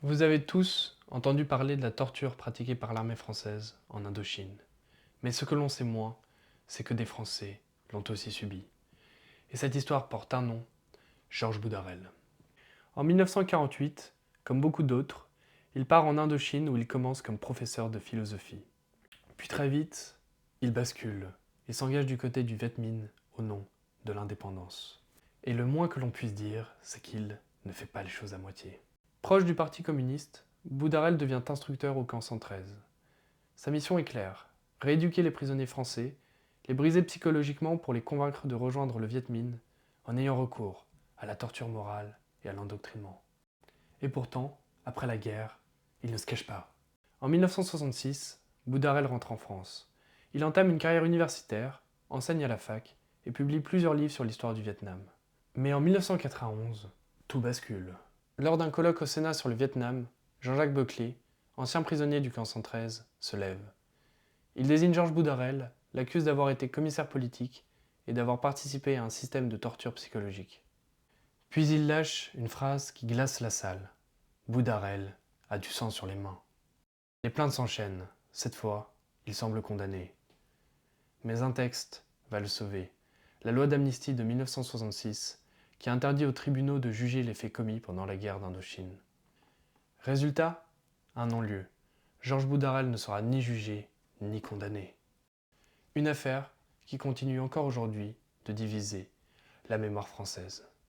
Vous avez tous entendu parler de la torture pratiquée par l'armée française en Indochine. Mais ce que l'on sait moins, c'est que des Français l'ont aussi subi. Et cette histoire porte un nom, Georges Boudarel. En 1948, comme beaucoup d'autres, il part en Indochine où il commence comme professeur de philosophie. Puis très vite, il bascule et s'engage du côté du Viet Minh au nom de l'indépendance. Et le moins que l'on puisse dire, c'est qu'il ne fait pas les choses à moitié. Proche du Parti communiste, Boudarel devient instructeur au camp 113. Sa mission est claire, rééduquer les prisonniers français, les briser psychologiquement pour les convaincre de rejoindre le Viet Minh en ayant recours à la torture morale et à l'endoctrinement. Et pourtant, après la guerre, il ne se cache pas. En 1966, Boudarel rentre en France. Il entame une carrière universitaire, enseigne à la fac et publie plusieurs livres sur l'histoire du Vietnam. Mais en 1991, tout bascule. Lors d'un colloque au Sénat sur le Vietnam, Jean-Jacques Beuclé, ancien prisonnier du camp 113, se lève. Il désigne Georges Boudarel, l'accuse d'avoir été commissaire politique et d'avoir participé à un système de torture psychologique. Puis il lâche une phrase qui glace la salle. Boudarel a du sang sur les mains. Les plaintes s'enchaînent. Cette fois, il semble condamné. Mais un texte va le sauver. La loi d'amnistie de 1966, qui interdit aux tribunaux de juger les faits commis pendant la guerre d'Indochine. Résultat, un non-lieu. Georges Boudarel ne sera ni jugé, ni condamné. Une affaire qui continue encore aujourd'hui de diviser la mémoire française.